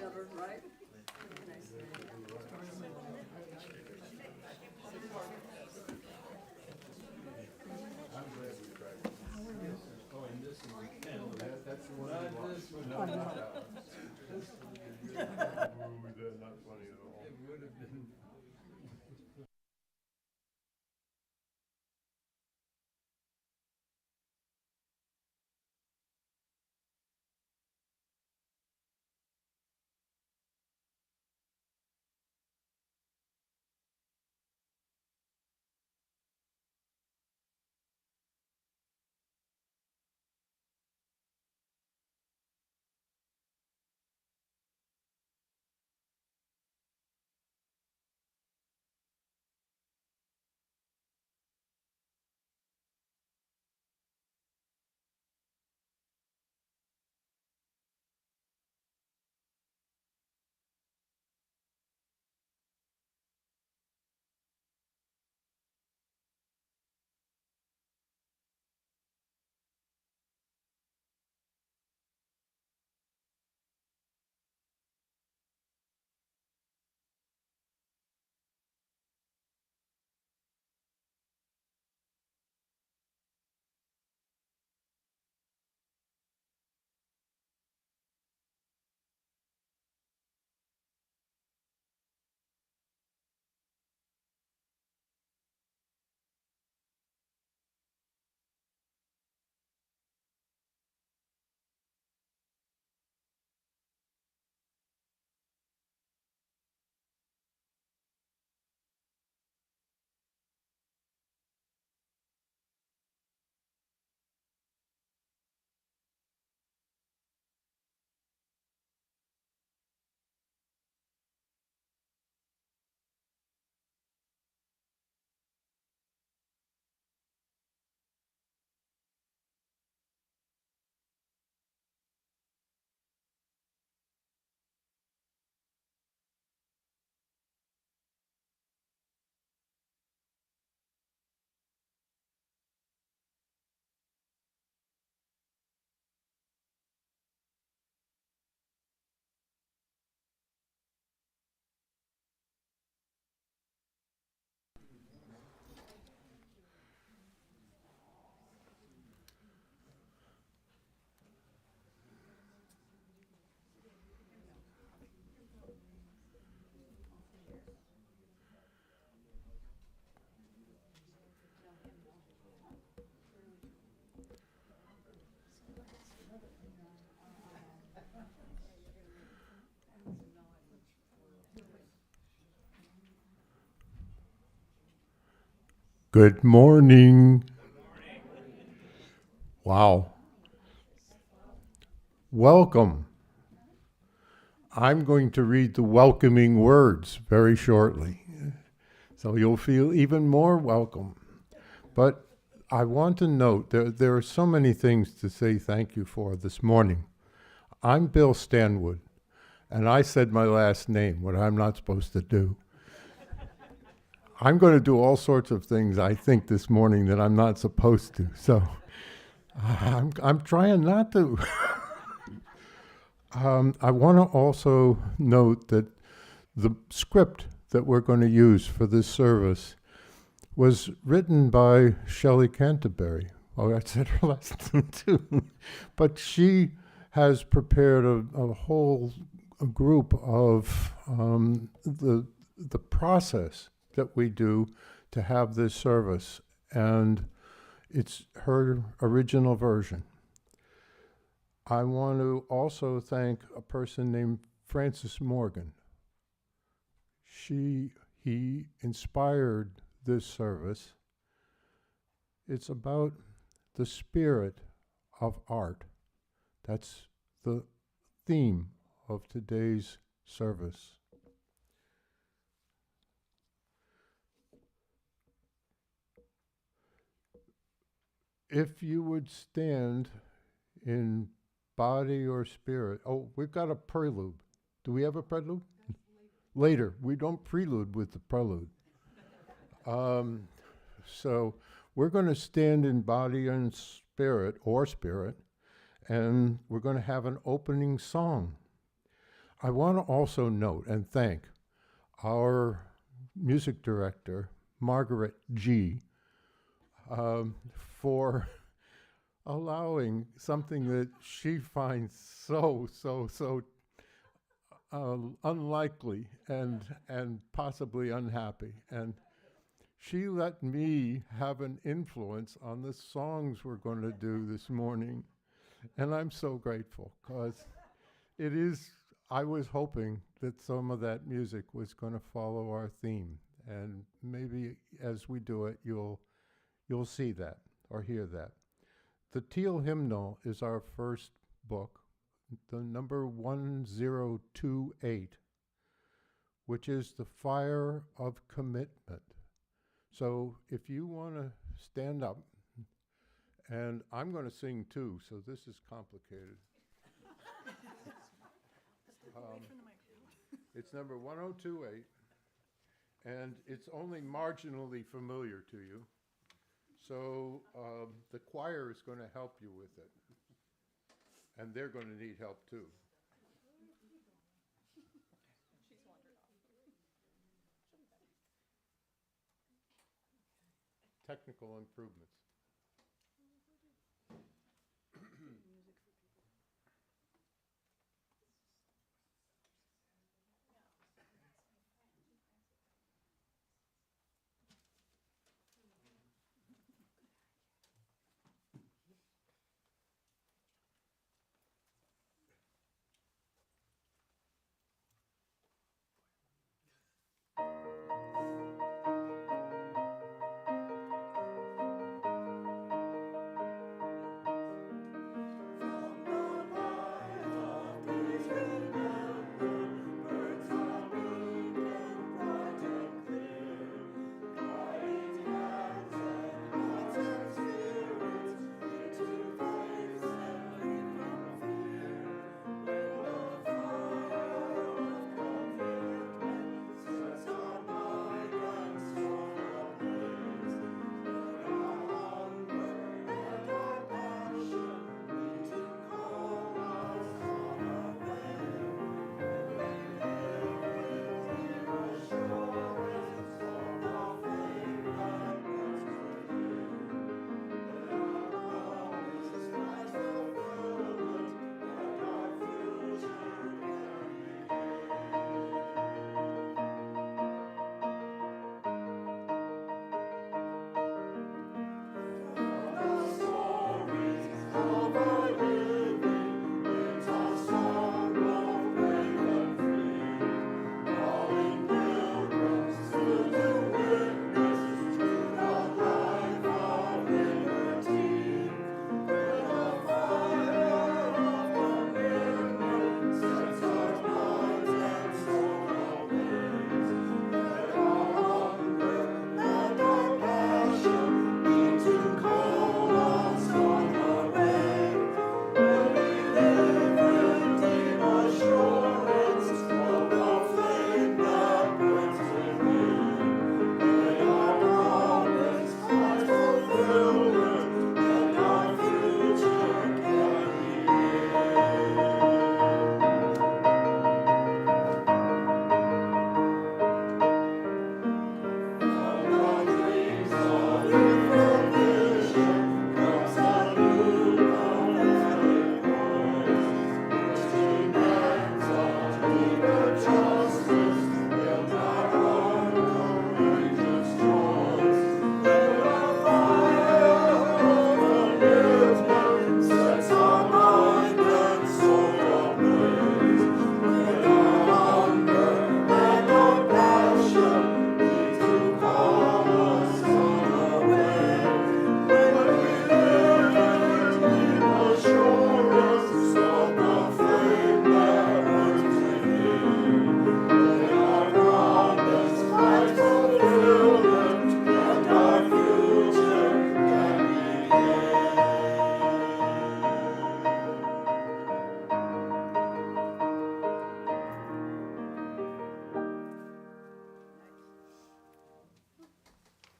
together, right? Not funny at all. Good morning. Wow. Welcome. I'm going to read the welcoming words very shortly, so you'll feel even more welcome. But I want to note there are so many things to say thank you for this morning. I'm Bill Stanwood, and I said my last name, what I'm not supposed to do. I'm going to do all sorts of things, I think, this morning that I'm not supposed to. So I'm trying not to. I want to also note that the script that we're going to use for this service was written by Shelley Canterbury. Oh, I said her last name too. But she has prepared a whole group of the process that we do to have this service, and it's her original version. I want to also thank a person named Francis Morgan. He inspired this service. It's about the spirit of art. That's the theme of today's service. If you would stand in body or spirit. Oh, we've got a prelude. Do we have a prelude? Later. We don't prelude with the prelude. So we're going to stand in body and spirit, and we're going to have an opening song. I want to also note and thank our music director, Margaret G., for allowing something that she finds so unlikely and possibly unhappy. And she let me have an influence on the songs we're going to do this morning. And I'm so grateful because it is, I was hoping that some of that music was going to follow our theme. And maybe as we do it, you'll see that or hear that. The Teal Hymnal is our first book, the number 1028, which is the fire of commitment. So if you want to stand up, and I'm going to sing too, so this is complicated. It's number 1028, and it's only marginally familiar to you. So the choir is going to help you with it, and they're going to need help too. Technical improvements.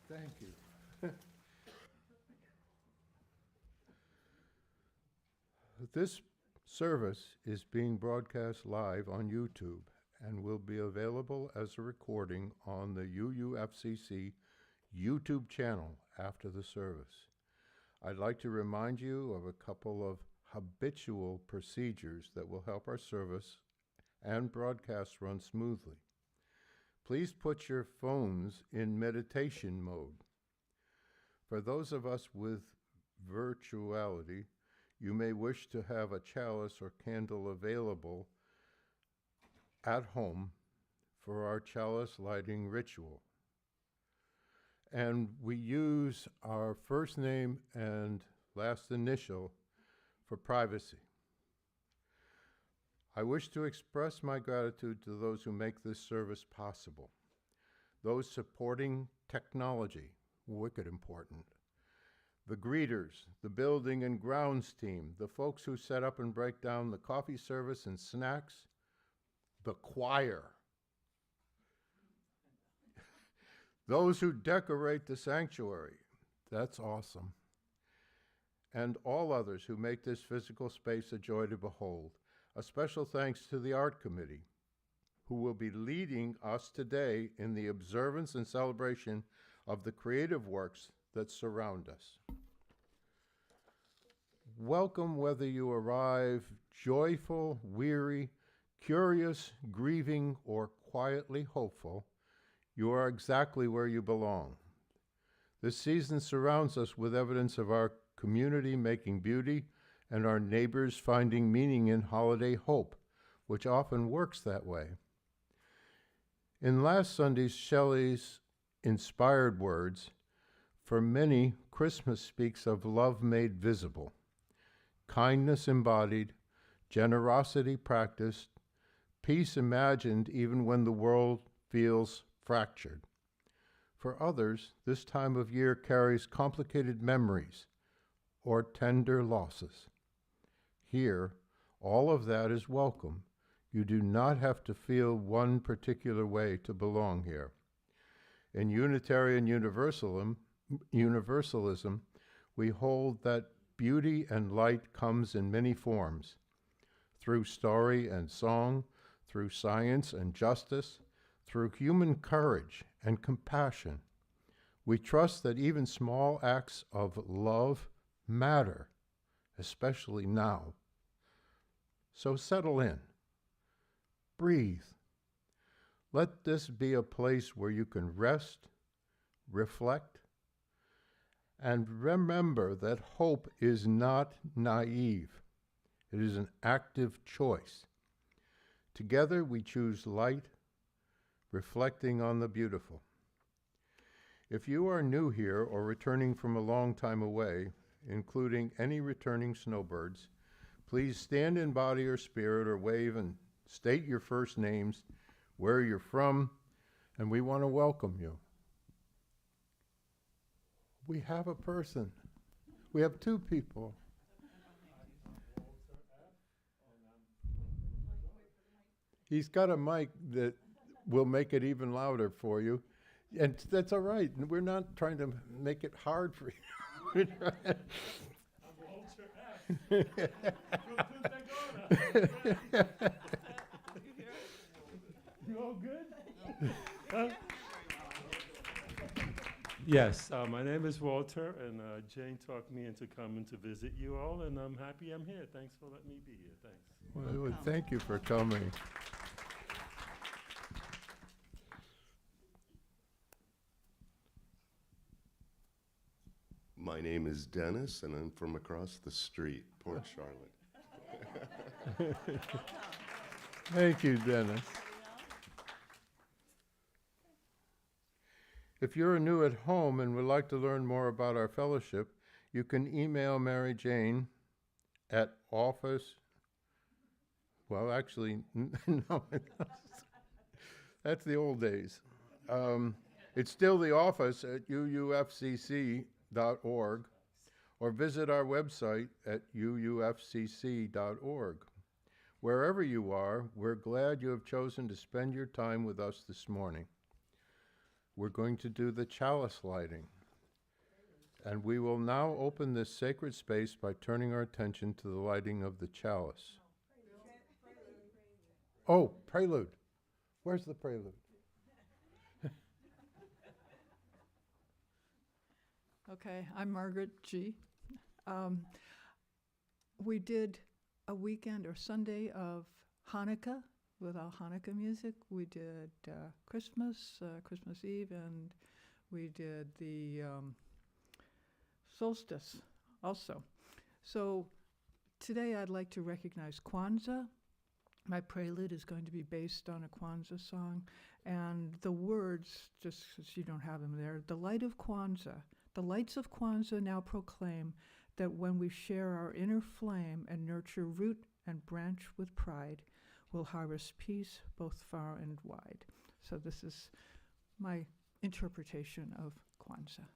Thank you. This service is being broadcast live on YouTube and will be available as a recording on the UUFCC YouTube channel after the service. I'd like to remind you of a couple of habitual procedures that will help our service and broadcast run smoothly. Please put your phones in meditation mode. For those of us with virtuality, you may wish to have a chalice or candle available at home for our chalice lighting ritual. And we use our first name and last initial for privacy. I wish to express my gratitude to those who make this service possible. Those supporting technology, wicked important. The greeters, the building and grounds team, the folks who set up and break down the coffee service and snacks, the choir. Those who decorate the sanctuary, that's awesome. And all others who make this physical space a joy to behold. A special thanks to the Art Committee, who will be leading us today in the observance and celebration of the creative works that surround us. Welcome whether you arrive joyful, weary, curious, grieving, or quietly hopeful, you are exactly where you belong. This season surrounds us with evidence of our community making beauty and our neighbors finding meaning in holiday hope, which often works that way. In last Sunday's Shelley's inspired words, for many, Christmas speaks of love made visible, kindness embodied, generosity practiced, peace imagined even when the world feels fractured. For others, this time of year carries complicated memories or tender losses. Here, all of that is welcome. You do not have to feel one particular way to belong here. In Unitarian Universalism, we hold that beauty and light comes in many forms, through story and song, through science and justice, through human courage and compassion. We trust that even small acts of love matter, especially now. So settle in, breathe. Let this be a place where you can rest, reflect, and remember that hope is not naive. It is an active choice. Together we choose light, reflecting on the beautiful. If you are new here or returning from a long time away, including any returning snowbirds, please stand in body or spirit or wave and state your first names, where you're from, and we want to welcome you. We have a person. We have two people. He's got a mic that will make it even louder for you. And that's all right. We're not trying to make it hard for you. You all good? Yes, my name is Walter, and Jane talked me into coming to visit you all, and I'm happy I'm here. Thanks for letting me be here. Thanks. Well, thank you for coming. My name is Dennis, and I'm from across the street, Port Charlotte. Thank you, Dennis. If you're new at home and would like to learn more about our fellowship, you can email Mary Jane at office. Well, actually, no, that's the old days. It's still the office at UUFCC.org, or visit our website at UUFCC.org. Wherever you are, we're glad you have chosen to spend your time with us this morning. We're going to do the chalice lighting. And we will now open this sacred space by turning our attention to the lighting of the chalice. Oh, prelude. Where's the prelude? Okay, I'm Margaret G. We did a weekend or Sunday of Hanukkah with all Hanukkah music. We did Christmas, Christmas Eve, and we did the solstice also. So today I'd like to recognize Kwanzaa. My prelude is going to be based on a Kwanzaa song, and the words, just because you don't have them there, the light of Kwanzaa. The lights of Kwanzaa now proclaim that when we share our inner flame and nurture root and branch with pride, we'll harvest peace both far and wide. So this is my interpretation of Kwanzaa.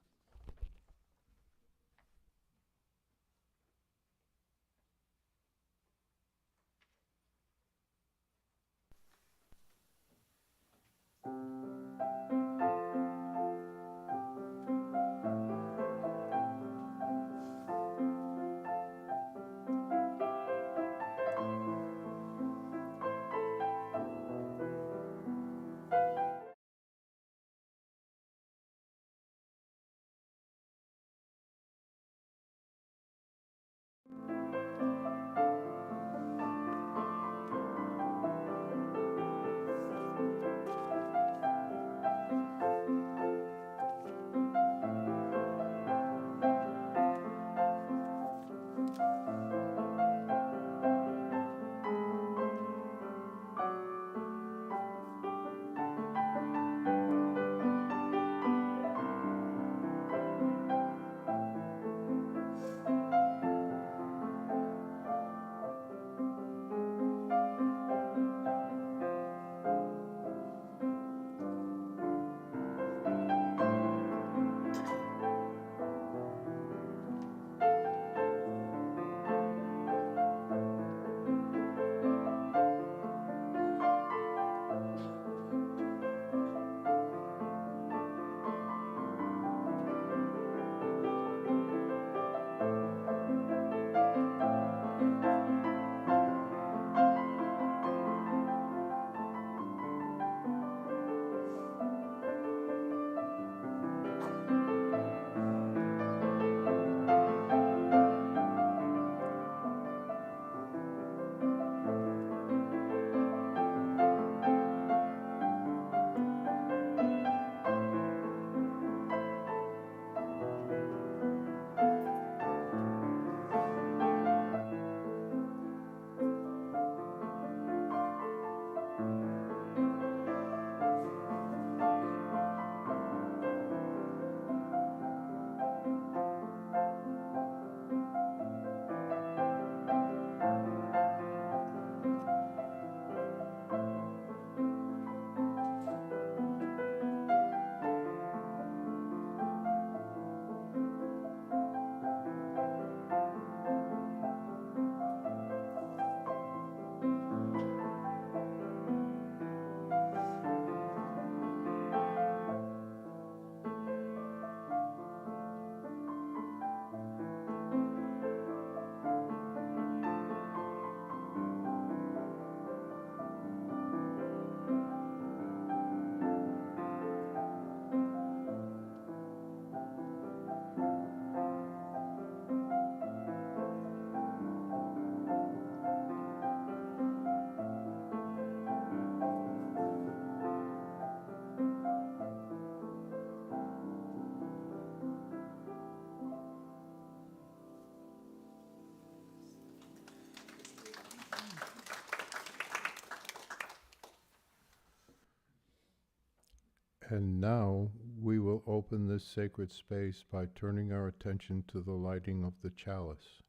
And now we will open this sacred space by turning our attention to the lighting of the chalice.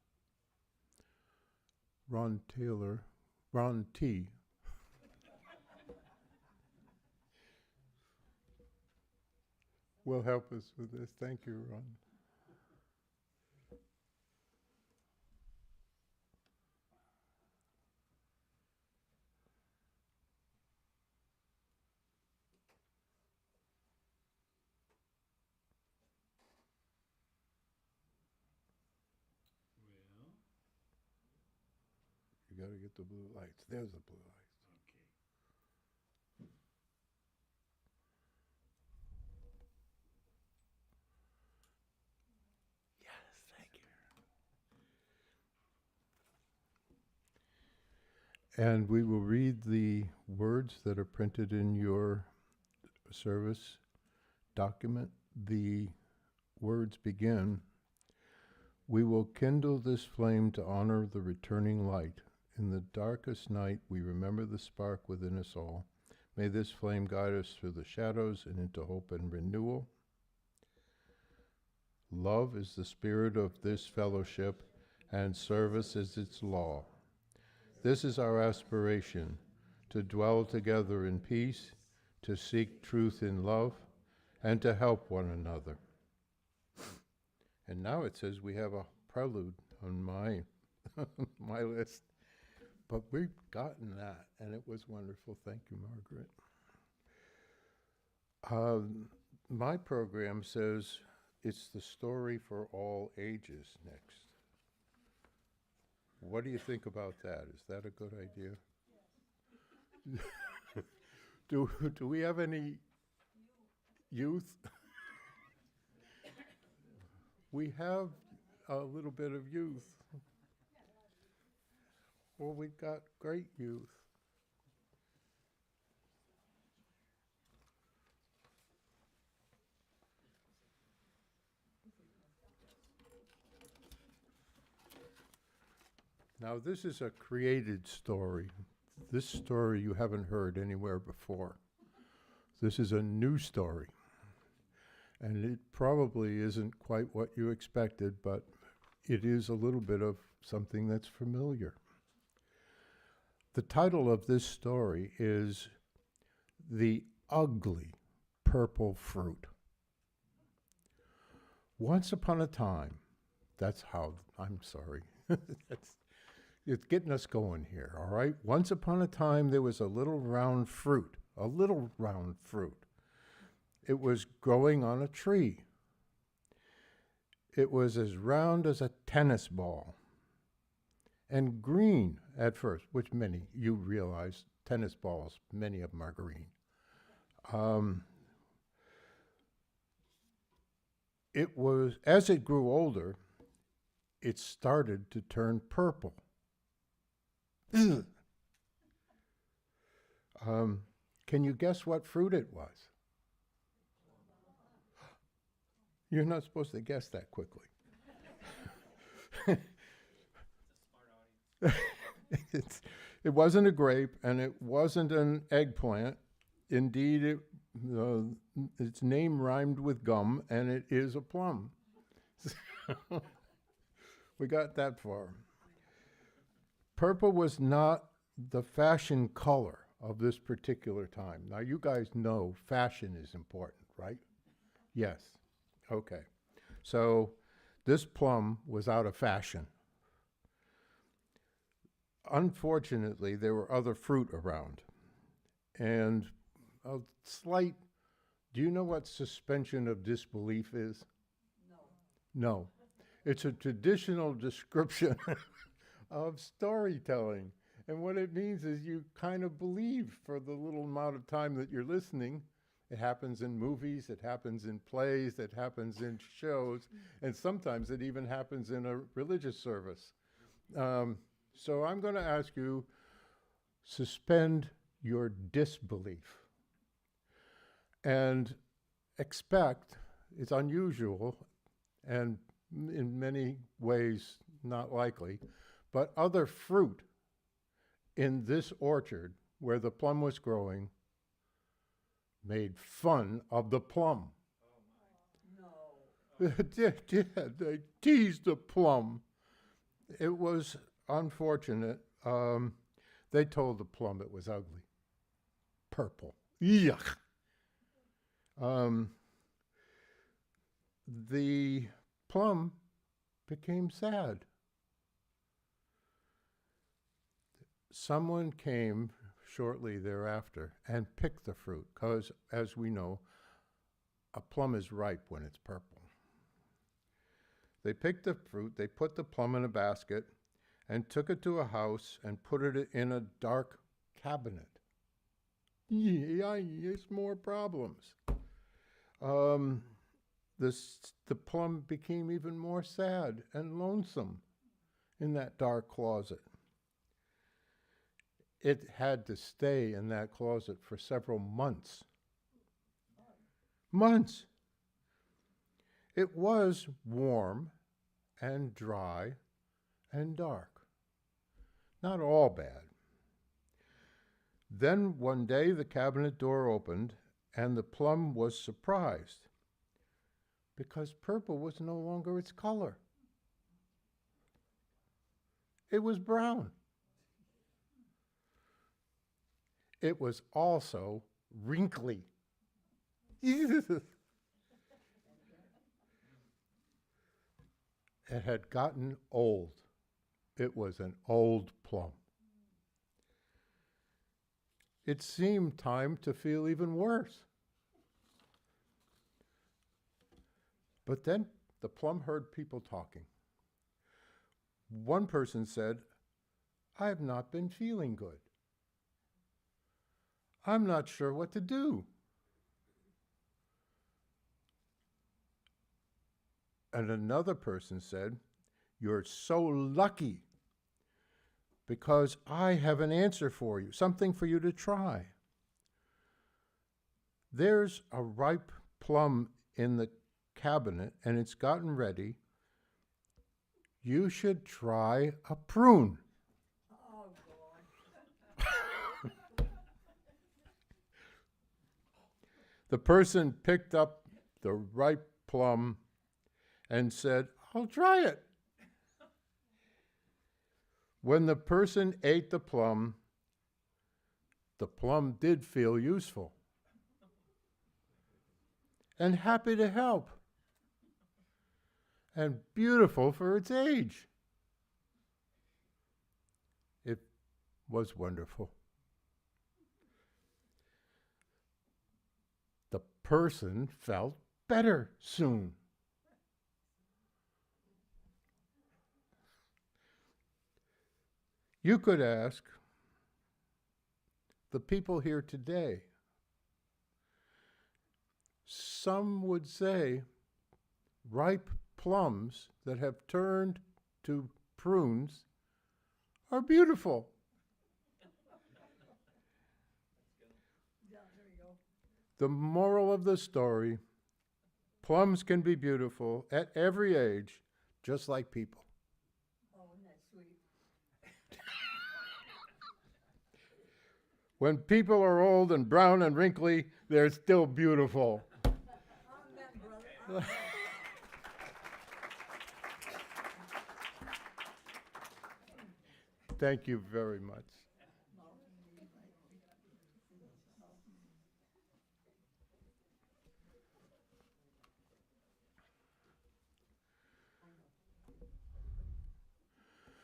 Ron T. will help us with this. Thank you, Ron. Well, You got to get the blue lights. There's the blue lights. okay. And we will read the words that are printed in your service document. The words begin, "We will kindle this flame to honor the returning light. In the darkest night, we remember the spark within us all. May this flame guide us through the shadows and into hope and renewal. Love is the spirit of this fellowship, and service is its law. This is our aspiration, to dwell together in peace, to seek truth in love, and to help one another." And now it says we have a prelude on my my list. But we've gotten that, and it was wonderful. Thank you, Margaret. My program says it's the story for all ages next. What do you think about that? Is that a good idea? Do we have any youth? We have a little bit of youth. Well, we've got great youth. Now, this is a created story. This story you haven't heard anywhere before. This is a new story. And it probably isn't quite what you expected, but it is a little bit of something that's familiar. The title of this story is The Ugly Purple Fruit. Once upon a time, that's how, I'm sorry, it's getting us going here, all right? Once upon a time, there was a little round fruit. It was growing on a tree. It was as round as a tennis ball and green at first, which many, you realize, tennis balls, many of them are green. It was, as it grew older, it started to turn purple. Can you guess what fruit it was? You're not supposed to guess that quickly. It wasn't a grape, and it wasn't an eggplant. Indeed, its name rhymed with gum, and it is a plum. We got that far. Purple was not the fashion color of this particular time. Now, you guys know fashion is important, right? Yes. Okay. So this plum was out of fashion. Unfortunately, there were other fruit around. And a slight, do you know what suspension of disbelief is? No. It's a traditional description of storytelling. And what it means is you kind of believe for the little amount of time that you're listening. It happens in movies, it happens in plays, it happens in shows, and sometimes it even happens in a religious service. So I'm going to ask you, suspend your disbelief and expect, it's unusual and in many ways not likely, but other fruit in this orchard where the plum was growing made fun of the plum. No. They teased the plum. It was unfortunate. They told the plum it was ugly. Purple. Yuck. The plum became sad. Someone came shortly thereafter and picked the fruit, because, as we know, a plum is ripe when it's purple. They picked the fruit, they put the plum in a basket, and took it to a house and put it in a dark cabinet. Yeah, it's more problems. The plum became even more sad and lonesome in that dark closet. It had to stay in that closet for several months. Months. It was warm and dry and dark. Not all bad. Then one day the cabinet door opened and the plum was surprised because purple was no longer its color. It was brown. It was also wrinkly. It had gotten old. It was an old plum. It seemed time to feel even worse. But then the plum heard people talking. One person said, "I have not been feeling good. I'm not sure what to do." And another person said, "You're so lucky because I have an answer for you, something for you to try. There's a ripe plum in the cabinet and it's gotten ready. You should try a prune." Oh, God. The person picked up the ripe plum and said, "I'll try it." When the person ate the plum did feel useful and happy to help and beautiful for its age. It was wonderful. The person felt better soon. You could ask the people here today. Some would say ripe plums that have turned to prunes are beautiful. The moral of the story, plums can be beautiful at every age, just like people. When people are old and brown and wrinkly, they're still beautiful. Thank you very much.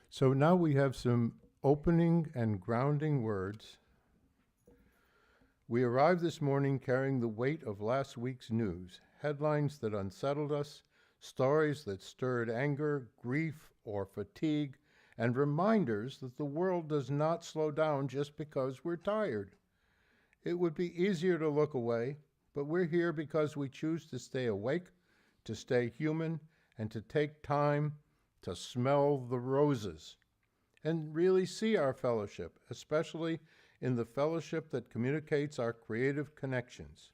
So now we have some opening and grounding words. We arrived this morning carrying the weight of last week's news, headlines that unsettled us, stories that stirred anger, grief, or fatigue, and reminders that the world does not slow down just because we're tired. It would be easier to look away, but we're here because we choose to stay awake, to stay human, and to take time to smell the roses and really see our fellowship, especially in the fellowship that communicates our creative connections.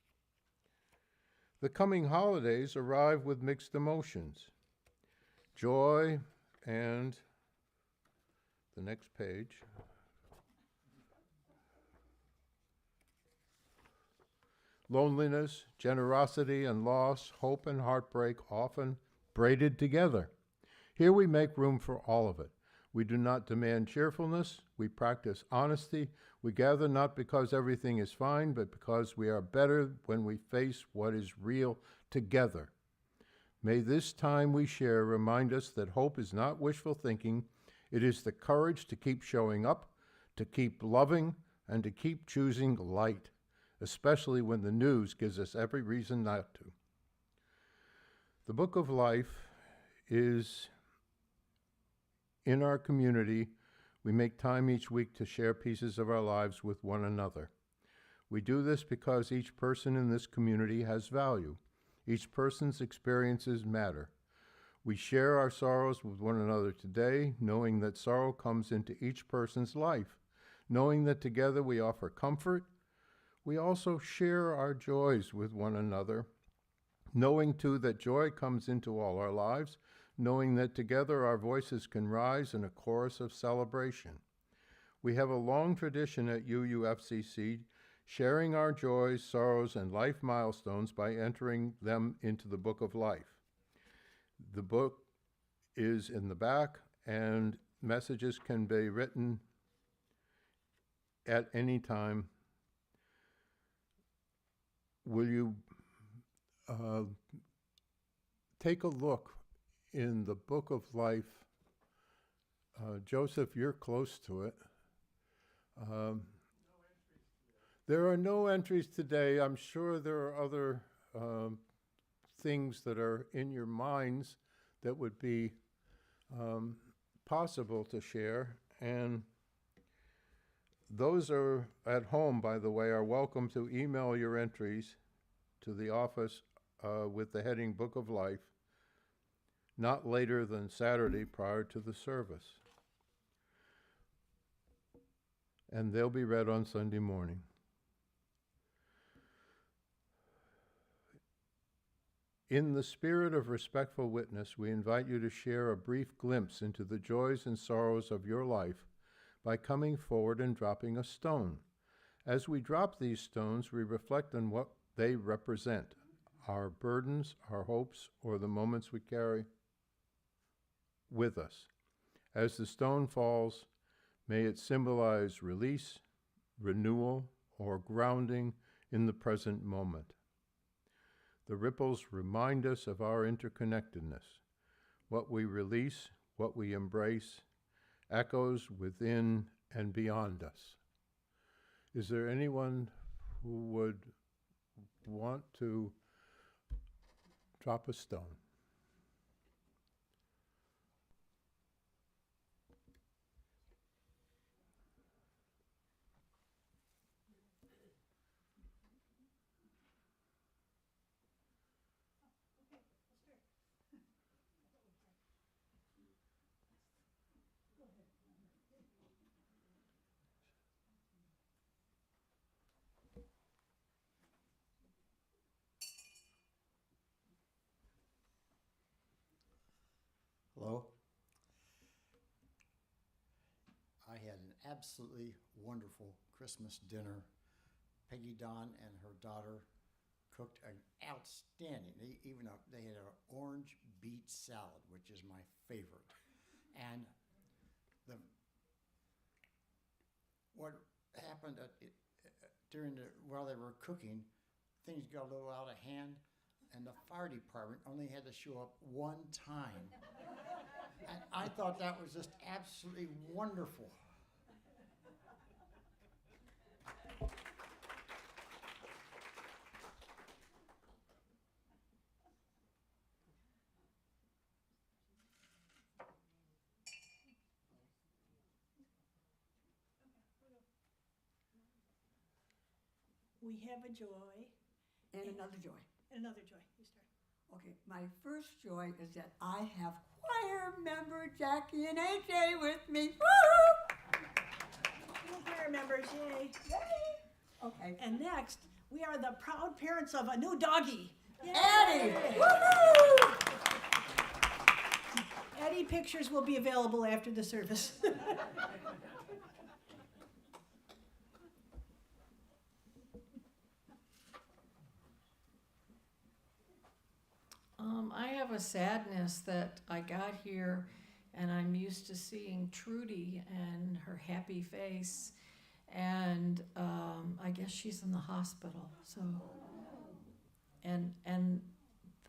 The coming holidays arrive with mixed emotions. Joy and the next page. Loneliness, generosity and loss, hope and heartbreak often braided together. Here we make room for all of it. We do not demand cheerfulness. We practice honesty. We gather not because everything is fine, but because we are better when we face what is real together. May this time we share remind us that hope is not wishful thinking. It is the courage to keep showing up, to keep loving, and to keep choosing light, especially when the news gives us every reason not to. The Book of Life is in our community. We make time each week to share pieces of our lives with one another. We do this because each person in this community has value. Each person's experiences matter. We share our sorrows with one another today, knowing that sorrow comes into each person's life. Knowing that together we offer comfort, we also share our joys with one another. Knowing, too, that joy comes into all our lives, knowing that together our voices can rise in a chorus of celebration. We have a long tradition at UUFCC, sharing our joys, sorrows, and life milestones by entering them into the Book of Life. The book is in the back, and messages can be written at any time. Will you take a look in the Book of Life? Joseph, you're close to it. There are no entries today. I'm sure there are other things that are in your minds that would be possible to share. And those are at home, by the way, are welcome to email your entries to the office with the heading Book of Life, not later than Saturday prior to the service. And they'll be read on Sunday morning. In the spirit of respectful witness, we invite you to share a brief glimpse into the joys and sorrows of your life by coming forward and dropping a stone. As we drop these stones, we reflect on what they represent, our burdens, our hopes, or the moments we carry with us. As the stone falls, may it symbolize release, renewal, or grounding in the present moment. The ripples remind us of our interconnectedness. What we release, what we embrace, echoes within and beyond us. Is there anyone who would want to drop a stone? Hello. I had an absolutely wonderful Christmas dinner. Peggy Dawn and her daughter cooked an outstanding, they had an orange beet salad, which is my favorite. And what happened while they were cooking, things got a little out of hand, and the fire department only had to show up one time. And I thought that was just absolutely wonderful. We have a joy. And another joy. And another joy. You start. Okay, my first joy is that I have choir member Jackie and AJ with me. Woo! Choir members, yay. Yay! Okay. And next, we are the proud parents of a new doggie. Yay! Addie! Woo-hoo! Eddie pictures will be available after the service. I have a sadness that I got here and I'm used to seeing Trudy and her happy face, and I guess she's in the hospital. So, and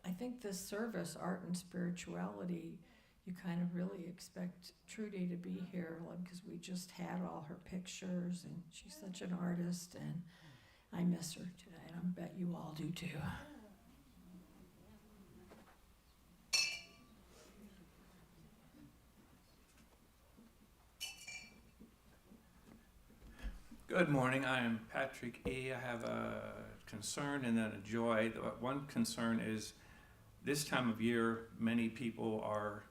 I think this service, Art and Spirituality, you kind of really expect Trudy to be here because we just had all her pictures, and she's such an artist, and I miss her today, and I bet you all do too. Good morning. I am Patrick E. I have a concern and then a joy. The one concern is this time of year, many people are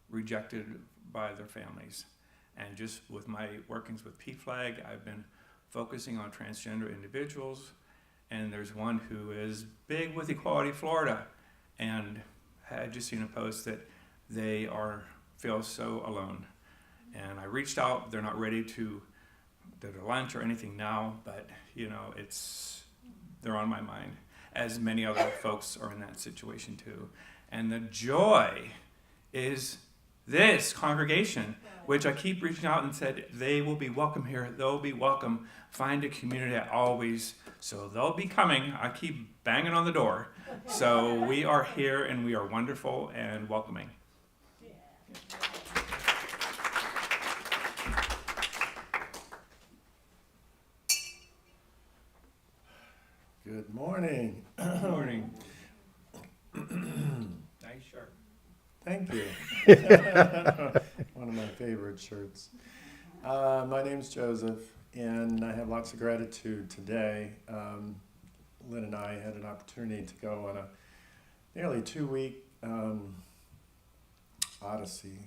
rejected by their families. And just with my workings with PFLAG, I've been focusing on transgender individuals. And there's one who is big with Equality Florida. And I had just seen a post that they feel so alone. And I reached out. They're not ready to do lunch or anything now, but they're on my mind, as many other folks are in that situation too. And the joy is this congregation, which I keep reaching out and said, they will be welcome here. They'll be welcome. Find a community always. So they'll be coming. I keep banging on the door. So we are here and we are wonderful and welcoming. Good morning. Good morning. Nice shirt. Thank you. One of my favorite shirts. My name's Joseph, and I have lots of gratitude today. Lynn and I had an opportunity to go on a nearly 2-week odyssey.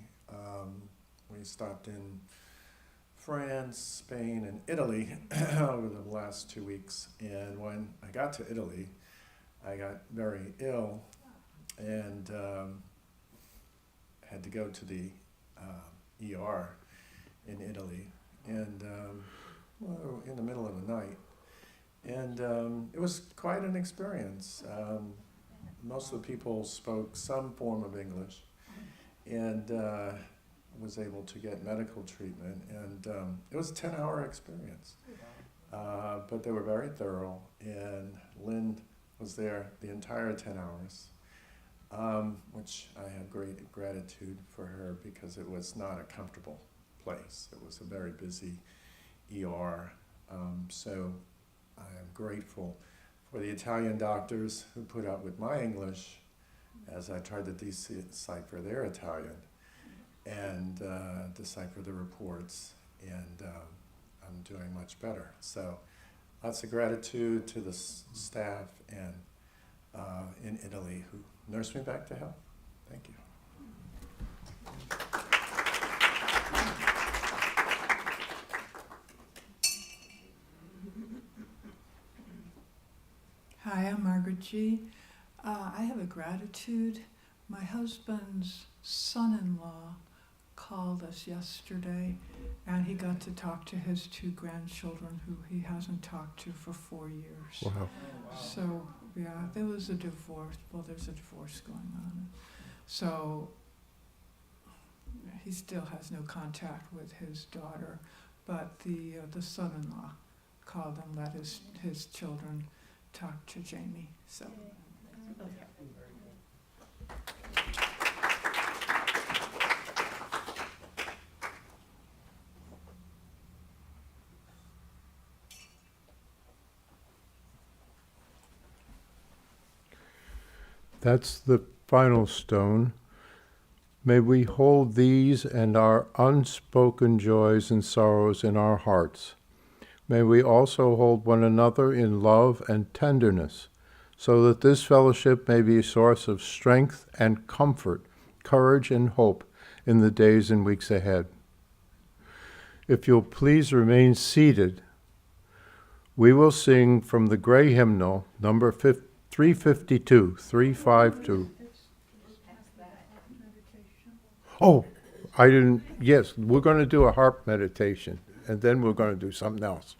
We stopped in France, Spain, and Italy over the last 2 weeks. And when I got to Italy, I got very ill and had to go to the ER in Italy, and in the middle of the night. And it was quite an experience. Most of the people spoke some form of English, and was able to get medical treatment, and it was a 10-hour experience. But they were very thorough, and Lynn was there the entire 10 hours, which I have great gratitude for her, because it was not a comfortable place. It was a very busy ER. So I am grateful for the Italian doctors who put up with my English as I tried to decipher their Italian and decipher the reports, and I'm doing much better. So lots of gratitude to the staff and in Italy who nursed me back to health. Thank you. Hi, I'm Margaret G. I have a gratitude. My husband's son-in-law called us yesterday, and he got to talk to his 2 grandchildren who he hasn't talked to for 4 years. Wow. So, yeah, there was a divorce. Well, there's a divorce going on. So he still has no contact with his daughter, but the son-in-law called and let his children talk to Jamie. So. That's the final stone. May we hold these and our unspoken joys and sorrows in our hearts. May we also hold one another in love and tenderness, so that this fellowship may be a source of strength and comfort, courage and hope in the days and weeks ahead. If you'll please remain seated, we will sing from the Gray Hymnal, number 352, 352. Oh, I didn't, yes, we're going to do a harp meditation, and then we're going to do something else.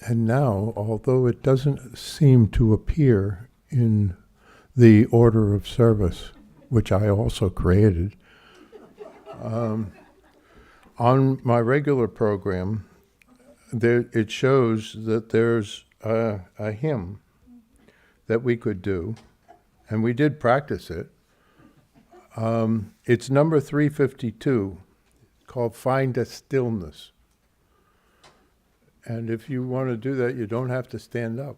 And now, although it doesn't seem to appear in the order of service, which I also created, on my regular program, it shows that there's a hymn that we could do, and we did practice it. It's number 352, called Find a Stillness. And if you want to do that, you don't have to stand up.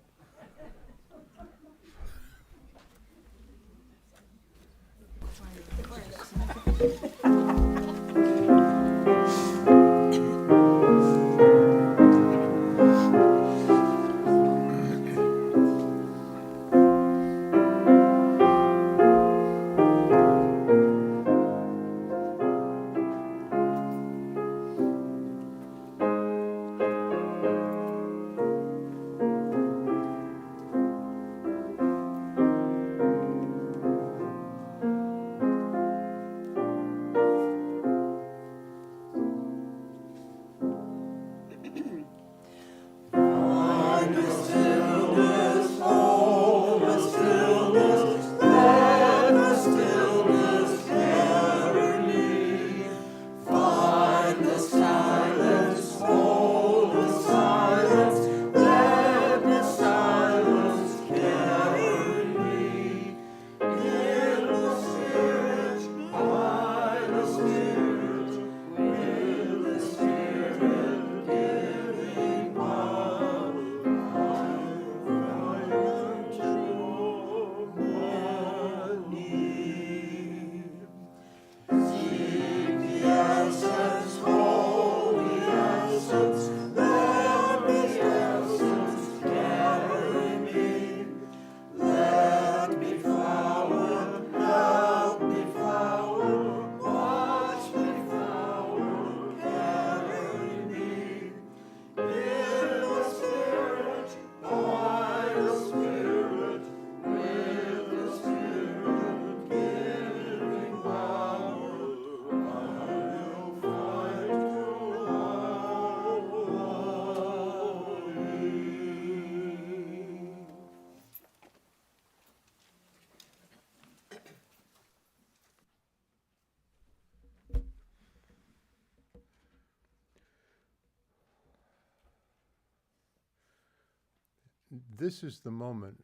This is the moment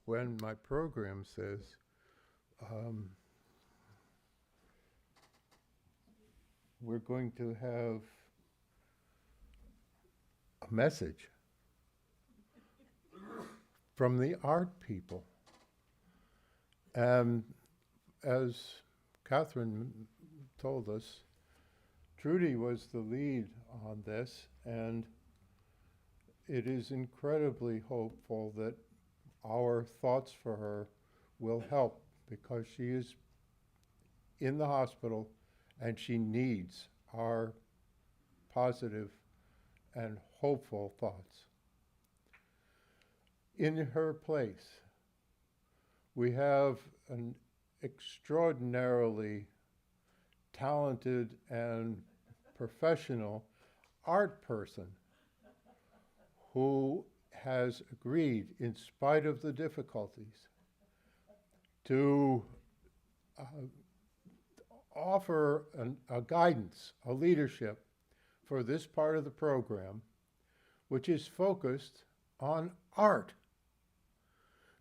when my program says, we're going to have a message from the art people. And as Catherine told us, Trudy was the lead on this, and it is incredibly hopeful that our thoughts for her will help, because she is in the hospital and she needs our positive and hopeful thoughts. In her place, we have an extraordinarily talented and professional art person who has agreed, in spite of the difficulties, to offer a guidance, a leadership for this part of the program, which is focused on art.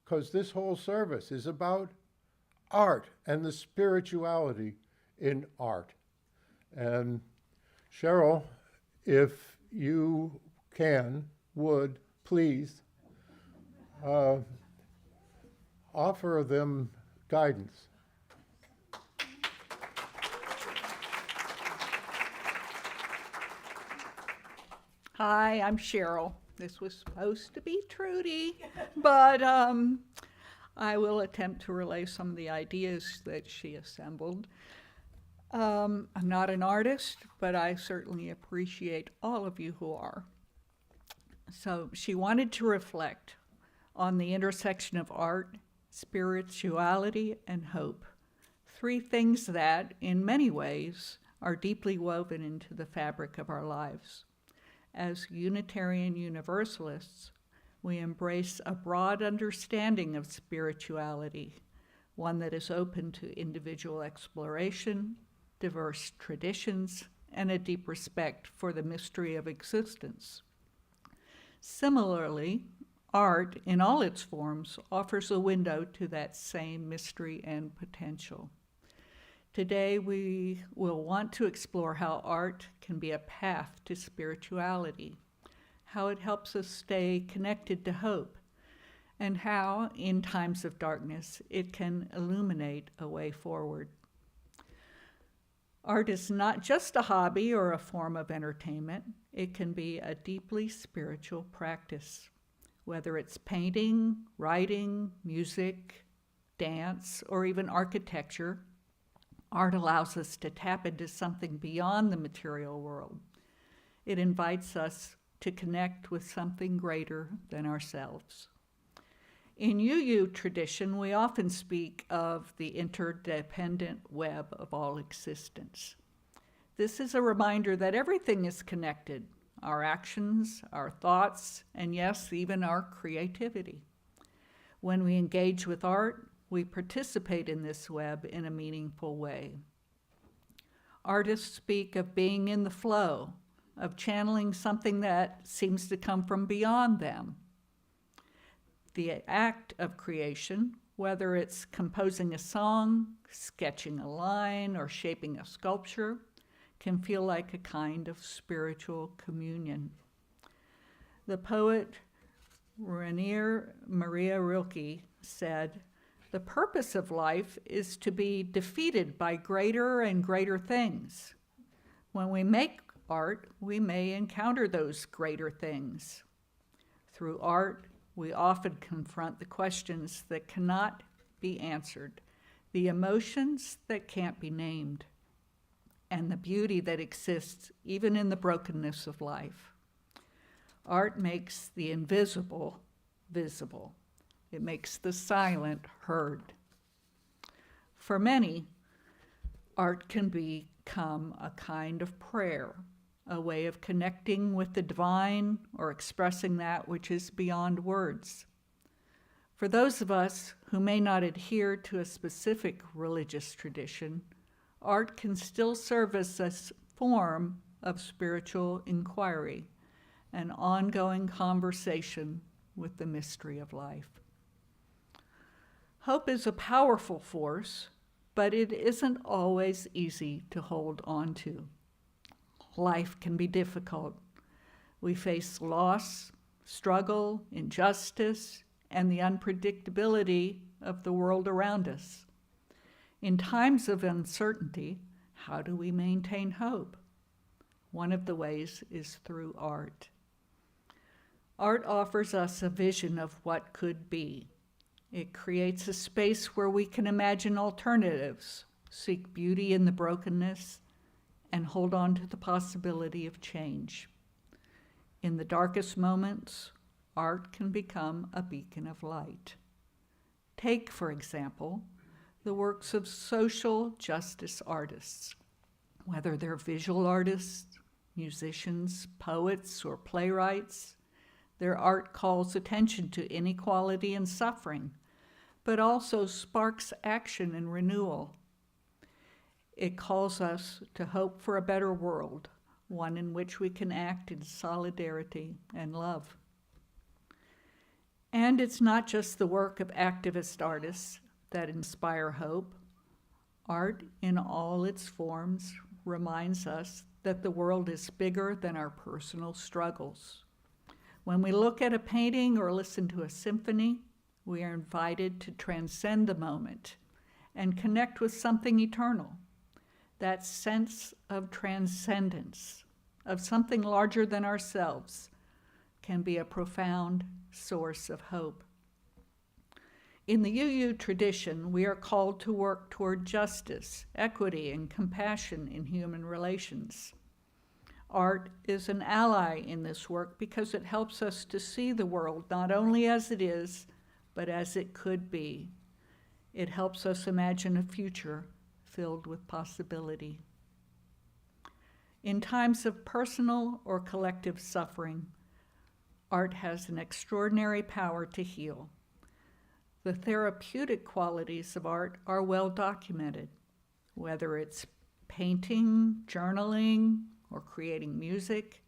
Because this whole service is about art and the spirituality in art. And Cheryl, if you would please offer them guidance. Hi, I'm Cheryl. This was supposed to be Trudy, but I will attempt to relay some of the ideas that she assembled. I'm not an artist, but I certainly appreciate all of you who are. So she wanted to reflect on the intersection of art, spirituality, and hope. Three things that, in many ways, are deeply woven into the fabric of our lives. As Unitarian Universalists, we embrace a broad understanding of spirituality, one that is open to individual exploration, diverse traditions, and a deep respect for the mystery of existence. Similarly, art, in all its forms, offers a window to that same mystery and potential. Today, we will want to explore how art can be a path to spirituality, how it helps us stay connected to hope, and how, in times of darkness, it can illuminate a way forward. Art is not just a hobby or a form of entertainment. It can be a deeply spiritual practice. Whether it's painting, writing, music, dance, or even architecture, art allows us to tap into something beyond the material world. It invites us to connect with something greater than ourselves. In UU tradition, we often speak of the interdependent web of all existence. This is a reminder that everything is connected, our actions, our thoughts, and yes, even our creativity. When we engage with art, we participate in this web in a meaningful way. Artists speak of being in the flow, of channeling something that seems to come from beyond them. The act of creation, whether it's composing a song, sketching a line, or shaping a sculpture, can feel like a kind of spiritual communion. The poet Rainer Maria Rilke said, "The purpose of life is to be defeated by greater and greater things. When we make art, we may encounter those greater things. Through art, we often confront the questions that cannot be answered, the emotions that can't be named, and the beauty that exists even in the brokenness of life. Art makes the invisible visible. It makes the silent heard." For many, art can become a kind of prayer, a way of connecting with the divine or expressing that which is beyond words. For those of us who may not adhere to a specific religious tradition, art can still serve as a form of spiritual inquiry, an ongoing conversation with the mystery of life. Hope is a powerful force, but it isn't always easy to hold on to. Life can be difficult. We face loss, struggle, injustice, and the unpredictability of the world around us. In times of uncertainty, how do we maintain hope? One of the ways is through art. Art offers us a vision of what could be. It creates a space where we can imagine alternatives, seek beauty in the brokenness, and hold on to the possibility of change. In the darkest moments, art can become a beacon of light. Take, for example, the works of social justice artists, whether they're visual artists, musicians, poets, or playwrights. Their art calls attention to inequality and suffering, but also sparks action and renewal. It calls us to hope for a better world, one in which we can act in solidarity and love. And it's not just the work of activist artists that inspire hope. Art, in all its forms, reminds us that the world is bigger than our personal struggles. When we look at a painting or listen to a symphony, we are invited to transcend the moment and connect with something eternal. That sense of transcendence, of something larger than ourselves, can be a profound source of hope. In the UU tradition, we are called to work toward justice, equity, and compassion in human relations. Art is an ally in this work because it helps us to see the world not only as it is, but as it could be. It helps us imagine a future filled with possibility. In times of personal or collective suffering, art has an extraordinary power to heal. The therapeutic qualities of art are well documented, whether it's painting, journaling, or creating music.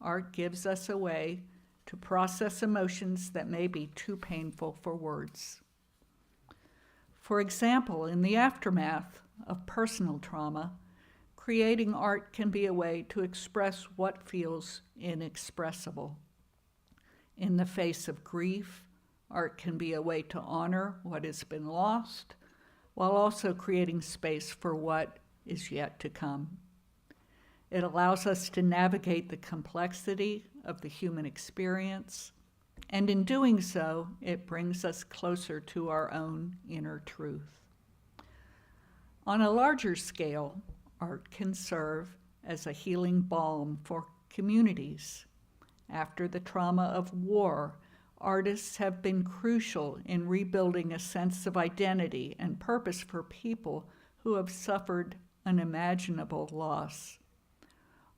Art gives us a way to process emotions that may be too painful for words. For example, in the aftermath of personal trauma, creating art can be a way to express what feels inexpressible. In the face of grief, art can be a way to honor what has been lost, while also creating space for what is yet to come. It allows us to navigate the complexity of the human experience, and in doing so, it brings us closer to our own inner truth. On a larger scale, art can serve as a healing balm for communities. After the trauma of war, artists have been crucial in rebuilding a sense of identity and purpose for people who have suffered unimaginable loss.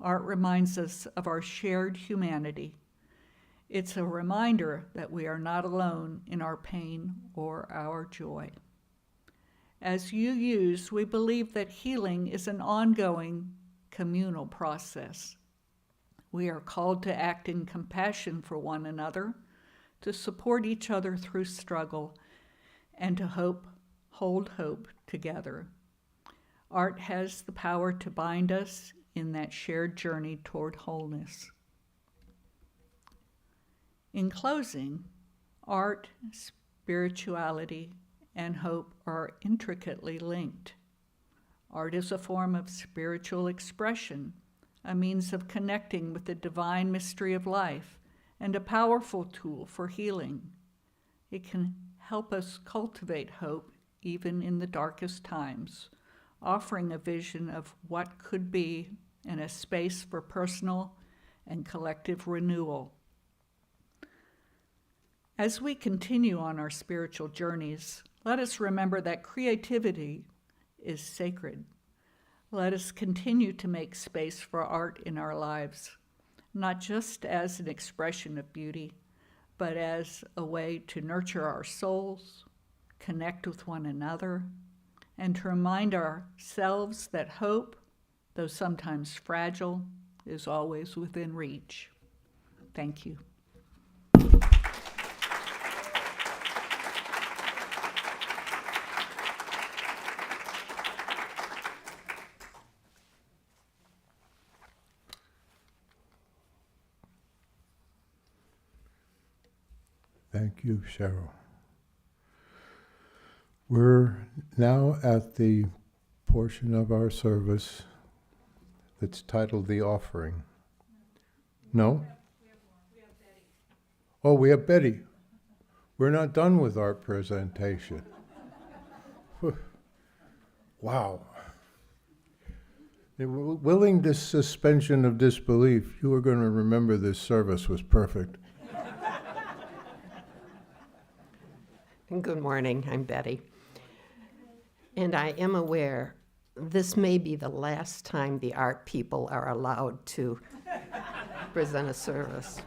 Art reminds us of our shared humanity. It's a reminder that we are not alone in our pain or our joy. As UUs, we believe that healing is an ongoing communal process. We are called to act in compassion for one another, to support each other through struggle, and to hold hope together. Art has the power to bind us in that shared journey toward wholeness. In closing, art, spirituality, and hope are intricately linked. Art is a form of spiritual expression, a means of connecting with the divine mystery of life, and a powerful tool for healing. It can help us cultivate hope even in the darkest times, offering a vision of what could be and a space for personal and collective renewal. As we continue on our spiritual journeys, let us remember that creativity is sacred. Let us continue to make space for art in our lives, not just as an expression of beauty, but as a way to nurture our souls, connect with one another, and to remind ourselves that hope, though sometimes fragile, is always within reach. Thank you. Thank you, Cheryl. We're now at the portion of our service that's titled The Offering. No? Oh, we have Betty. We're not done with our presentation. Wow. Willing this suspension of disbelief, you are going to remember this service was perfect. Good morning, I'm Betty. And I am aware this may be the last time the art people are allowed to present a service.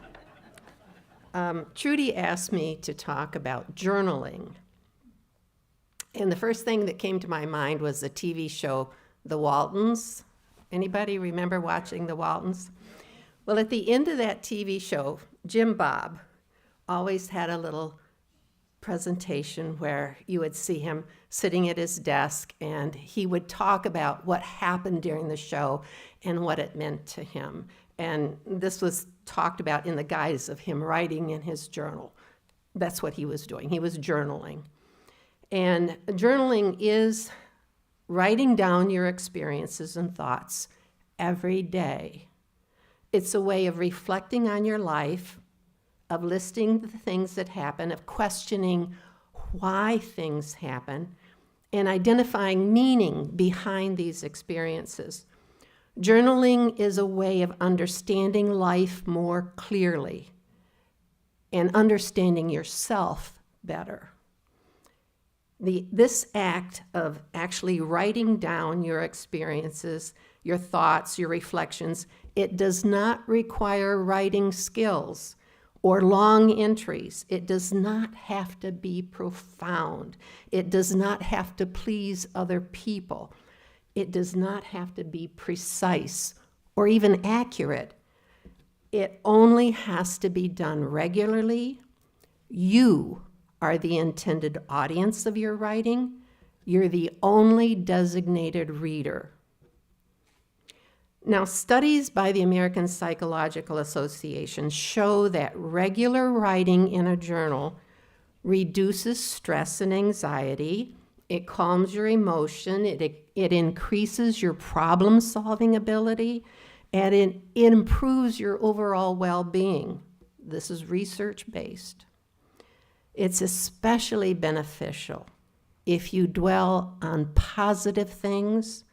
Trudy asked me to talk about journaling. And the first thing that came to my mind was the TV show, The Waltons. Anybody remember watching The Waltons? Well, at the end of that TV show, Jim Bob always had a little presentation where you would see him sitting at his desk and he would talk about what happened during the show and what it meant to him. And this was talked about in the guise of him writing in his journal. That's what he was doing. He was journaling. And journaling is writing down your experiences and thoughts every day. It's a way of reflecting on your life, of listing the things that happen, of questioning why things happen, and identifying meaning behind these experiences. Journaling is a way of understanding life more clearly and understanding yourself better. This act of actually writing down your experiences, your thoughts, your reflections. It does not require writing skills or long entries. It does not have to be profound. It does not have to please other people. It does not have to be precise or even accurate. It only has to be done regularly. You are the intended audience of your writing. You're the only designated reader. Now, studies by the American Psychological Association show that regular writing in a journal reduces stress and anxiety. It calms your emotion. It increases your problem-solving ability, and it improves your overall well-being. This is research-based. It's especially beneficial if you dwell on positive things,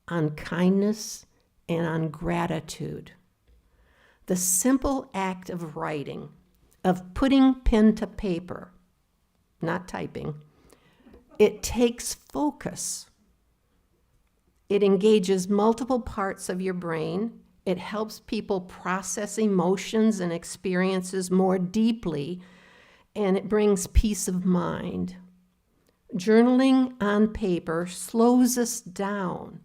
on kindness, and on gratitude. The simple act of writing, of putting pen to paper, not typing, it takes focus. It engages multiple parts of your brain. It helps people process emotions and experiences more deeply, and it brings peace of mind. Journaling on paper slows us down,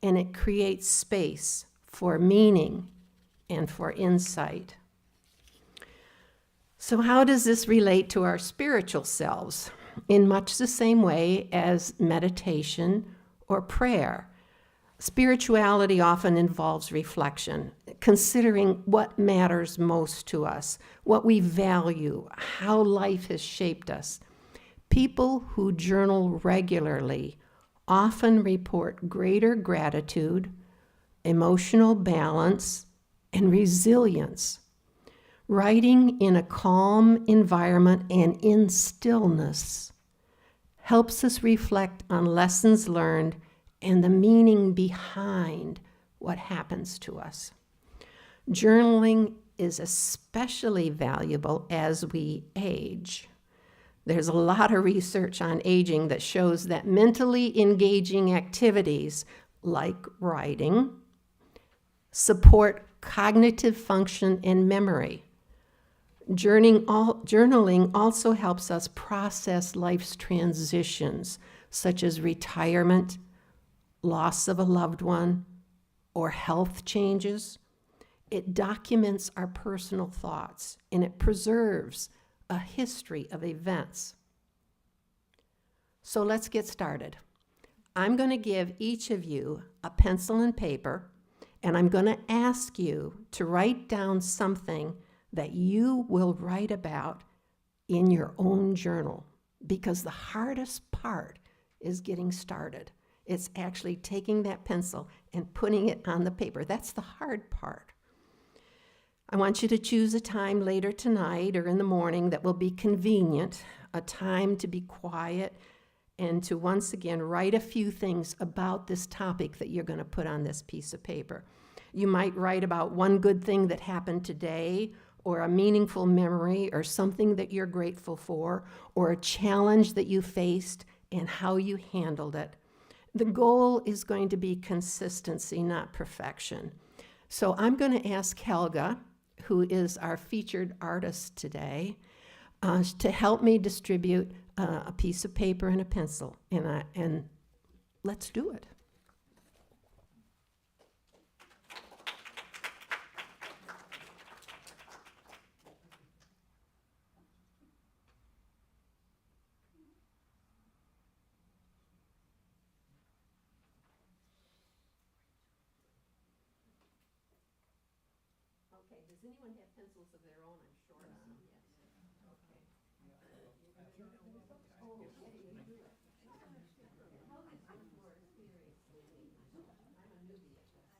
and it creates space for meaning and for insight. So how does this relate to our spiritual selves? In much the same way as meditation or prayer. Spirituality often involves reflection, considering what matters most to us, what we value, how life has shaped us. People who journal regularly often report greater gratitude, emotional balance, and resilience. Writing in a calm environment and in stillness helps us reflect on lessons learned and the meaning behind what happens to us. Journaling is especially valuable as we age. There's a lot of research on aging that shows that mentally engaging activities like writing support cognitive function and memory. Journaling also helps us process life's transitions, such as retirement, loss of a loved one, or health changes. It documents our personal thoughts, and it preserves a history of events. So let's get started. I'm going to give each of you a pencil and paper, and I'm going to ask you to write down something that you will write about in your own journal, because the hardest part is getting started. It's actually taking that pencil and putting it on the paper. That's the hard part. I want you to choose a time later tonight or in the morning that will be convenient, a time to be quiet and to once again write a few things about this topic that you're going to put on this piece of paper. You might write about one good thing that happened today, or a meaningful memory, or something that you're grateful for, or a challenge that you faced and how you handled it. The goal is going to be consistency, not perfection. So I'm going to ask Helga, who is our featured artist today, to help me distribute a piece of paper and a pencil, and let's do it. Okay, does anyone have pencils of their own? I'm short on them, yes. Okay. Oh, okay, you do it. How is much more experienced than me? I'm a newbie at this.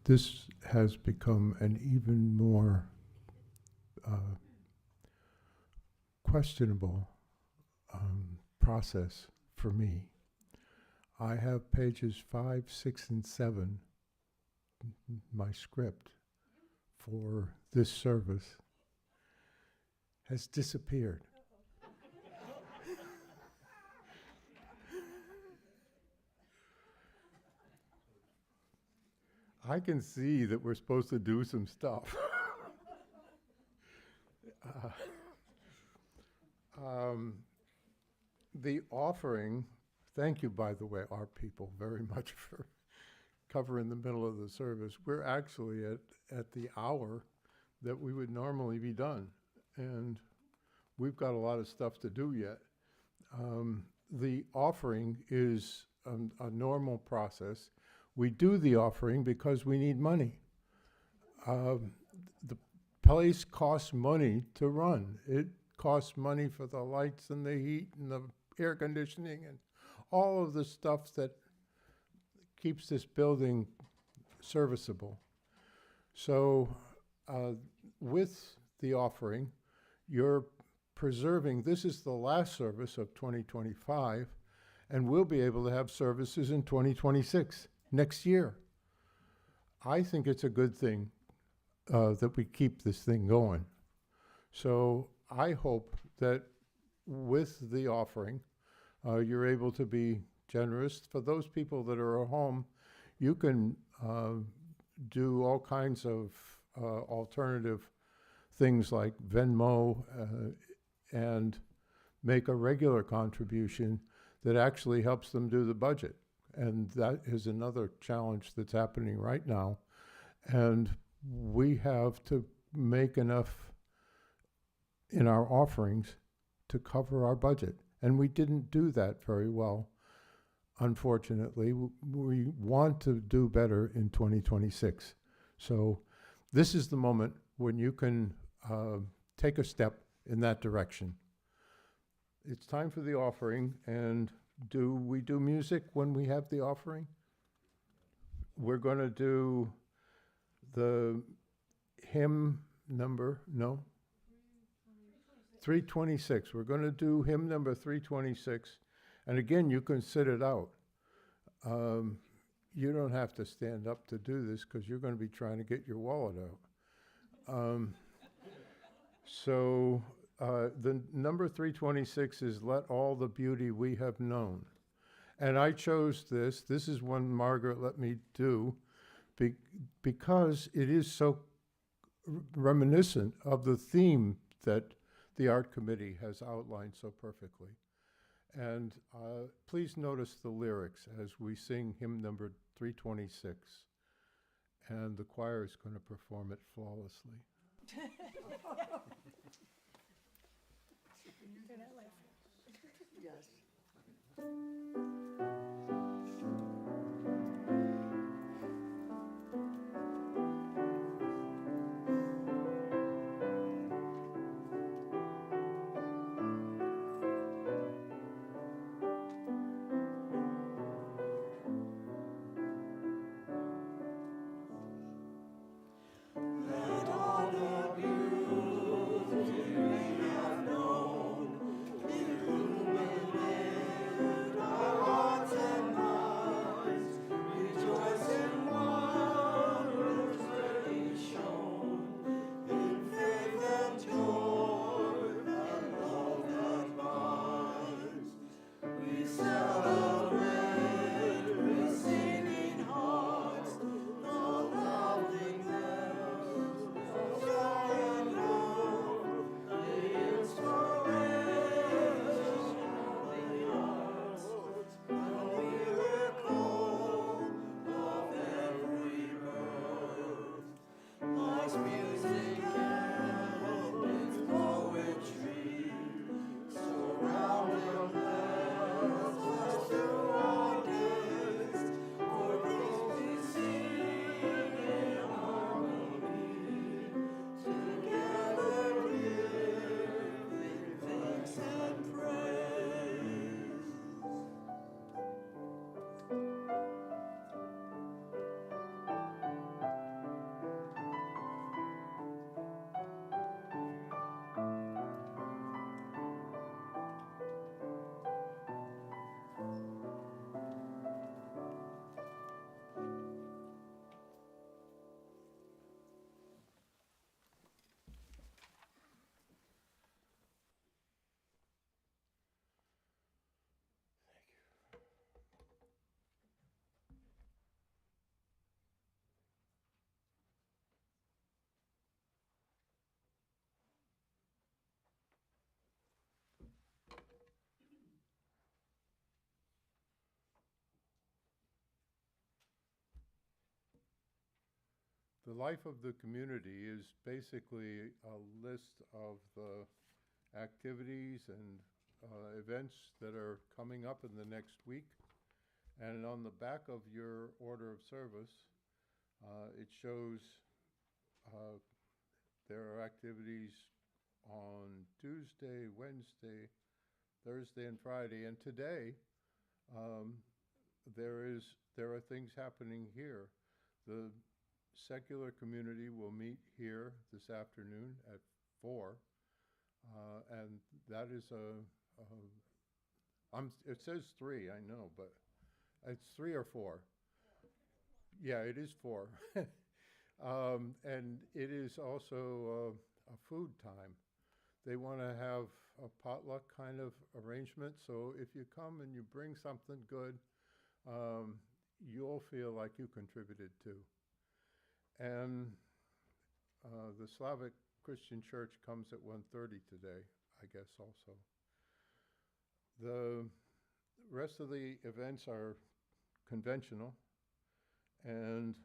this has become an even more questionable process for me. I have pages 5, 6, and 7, my script for this service has disappeared. I can see that we're supposed to do some stuff. The offering, thank you, by the way, our people, very much for covering the middle of the service. We're actually at the hour that we would normally be done, and we've got a lot of stuff to do yet. The offering is a normal process. We do the offering because we need money. The place costs money to run. It costs money for the lights and the heat and the air conditioning and all of the stuff that keeps this building serviceable. So with the offering, you're preserving, this is the last service of 2025, and we'll be able to have services in 2026, next year. I think it's a good thing that we keep this thing going. So I hope that with the offering, you're able to be generous. For those people that are at home, you can do all kinds of alternative things like Venmo and make a regular contribution that actually helps them do the budget. And that is another challenge that's happening right now. And we have to make enough in our offerings to cover our budget. And we didn't do that very well, unfortunately. We want to do better in 2026. So this is the moment when you can take a step in that direction. It's time for the offering, and do we do music when we have the offering? We're going to do the hymn number, no? 326. We're going to do hymn number 326. And again, you can sit it out. You don't have to stand up to do this because you're going to be trying to get your wallet out. So the number 326 is Let All the Beauty We Have Known. And I chose this. This is one Margaret let me do because it is so reminiscent of the theme that the art committee has outlined so perfectly. And please notice the lyrics as we sing hymn number 326. And the choir is going to perform it flawlessly. Yes. Illuminate The life of the community is basically a list of the activities and events that are coming up in the next week. And on the back of your order of service, it shows there are activities on Tuesday, Wednesday, Thursday, and Friday. And today, there are things happening here. The secular community will meet here this afternoon at 4, and that is it says 3, I know, but it's 3 or 4. Yeah, it is 4. And it is also a food time. They want to have a potluck kind of arrangement, so if you come and you bring something good, you'll feel like you contributed too. And the Slavic Christian Church comes at 1:30 today, I guess also. The rest of the events are conventional, and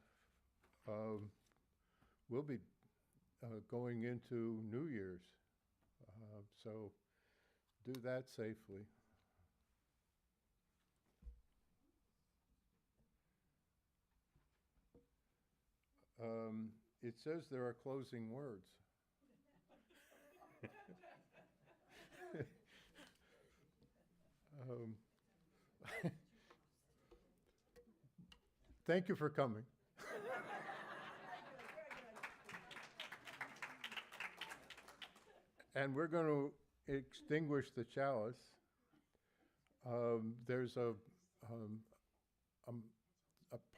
we'll be going into New Year's. So do that safely. It says there are closing words. Thank you for coming. And we're going to extinguish the chalice. There's a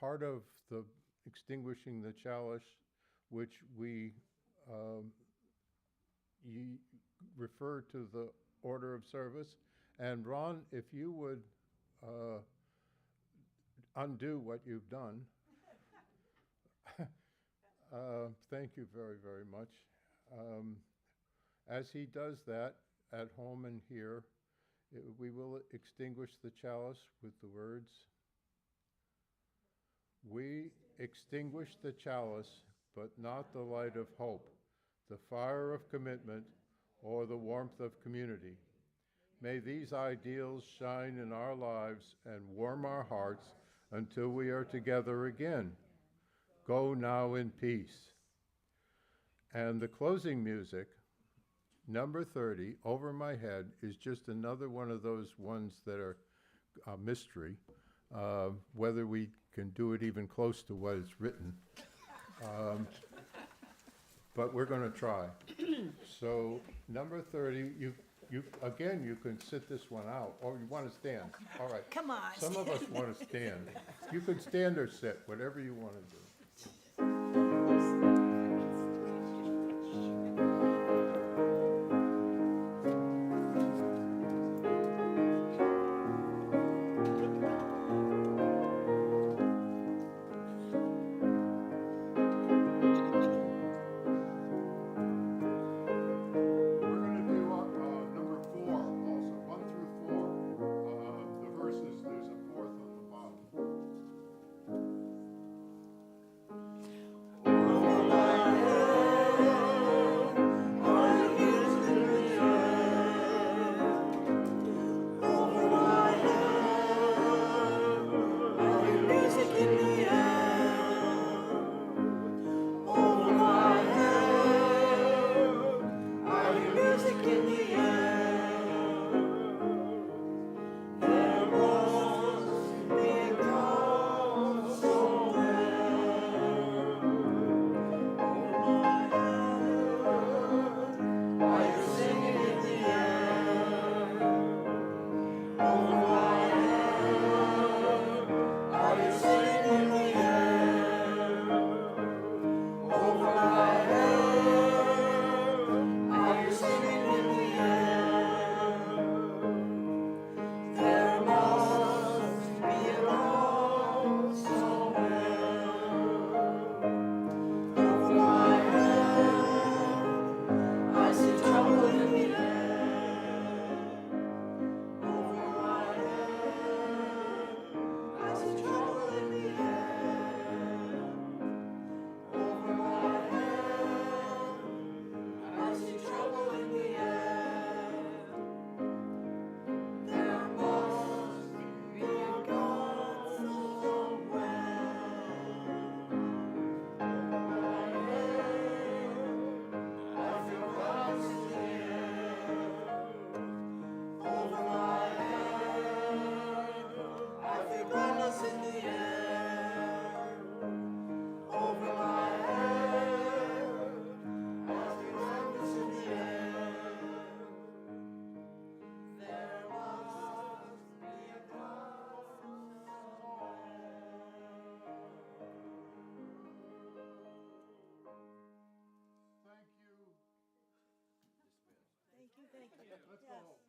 part of the extinguishing the chalice which we refer to the order of service. And Ron, if you would undo what you've done. Thank you very, very much. As he does that at home and here, we will extinguish the chalice with the words, "We extinguish the chalice, but not the light of hope, the fire of commitment, or the warmth of community. May these ideals shine in our lives and warm our hearts until we are together again. Go now in peace." And the closing music, number 30, Over My Head, is just another one of those ones that are a mystery, whether we can do it even close to what is written. But we're going to try. So number 30, you again, you can sit this one out, or you want to stand. All right. Come on. Some of us want to stand. You can stand or sit, whatever you want to do. Thank you. Let's go Yes. home.